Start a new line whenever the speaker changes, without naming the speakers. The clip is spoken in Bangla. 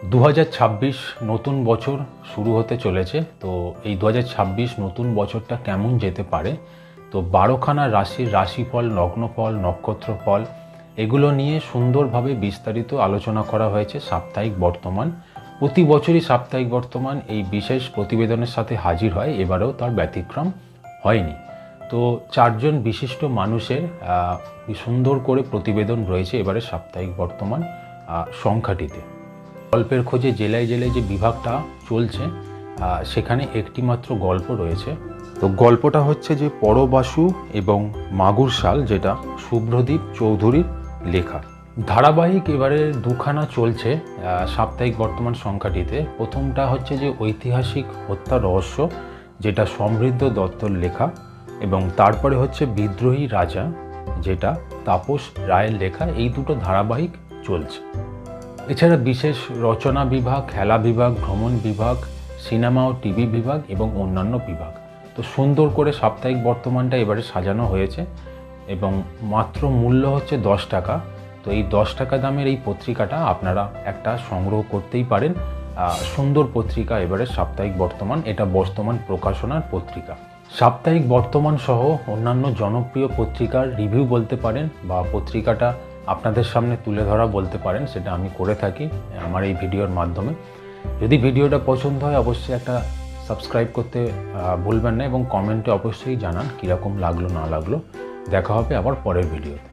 2026 নতুন বছর শুরু হতে চলেছে। তো এই 2026 নতুন বছরটা কেমন যেতে পারে, তো 12খানা রাশির রাশিফল, লগ্নফল, নক্ষত্রফল এগুলো নিয়ে সুন্দরভাবে বিস্তারিত আলোচনা করা হয়েছে সাপ্তাহিক বর্তমান। প্রতি বছরই সাপ্তাহিক বর্তমান এই বিশেষ প্রতিবেদনের সাথে হাজির হয়, এবারেও তার ব্যতিক্রম হয়নি। তো 4জন বিশিষ্ট মানুষের সুন্দর করে প্রতিবেদন রয়েছে এবারে সাপ্তাহিক বর্তমান সংখ্যাটিতে। গল্পের খোঁজে জেলায় জেলায় যে বিভাগটা চলছে সেখানে একটি মাত্র গল্প রয়েছে। তো গল্পটা হচ্ছে যে পরবাসু এবং মাগুর শাল, যেটা শুভ্রদীপ চৌধুরীর লেখা। ধারাবাহিক এবারে দুখানা চলছে সাপ্তাহিক বর্তমান সংখ্যাটিতে। প্রথমটা হচ্ছে যে ঐতিহাসিক হত্যা রহস্য, যেটা সমৃদ্ধ দত্তর লেখা, এবং তারপরে হচ্ছে বিদ্রোহী রাজা, যেটা তাপস রায়ের লেখা। এই দুটো ধারাবাহিক চলছে। এছাড়া বিশেষ রচনা বিভাগ, খেলা বিভাগ, ভ্রমণ বিভাগ, সিনেমা ও টিভি বিভাগ এবং অন্যান্য বিভাগ। তো সুন্দর করে সাপ্তাহিক বর্তমানটা এবারে সাজানো হয়েছে এবং মাত্র মূল্য হচ্ছে 10 টাকা। তো এই 10 টাকা দামের এই পত্রিকাটা আপনারা একটা সংগ্রহ করতেই পারেন। সুন্দর পত্রিকা এবারে সাপ্তাহিক বর্তমান, এটা বর্তমান প্রকাশনার পত্রিকা। সাপ্তাহিক বর্তমান সহ অন্যান্য জনপ্রিয় পত্রিকার রিভিউ বলতে পারেন, বা পত্রিকাটা আপনাদের সামনে তুলে ধরা বলতে পারেন, সেটা আমি করে থাকি আমার এই ভিডিওর মাধ্যমে। যদি ভিডিওটা পছন্দ হয় অবশ্যই একটা সাবস্ক্রাইব করতে ভুলবেন না, এবং কমেন্টে অবশ্যই জানান কীরকম লাগলো না লাগলো। দেখা হবে আবার পরের ভিডিওতে।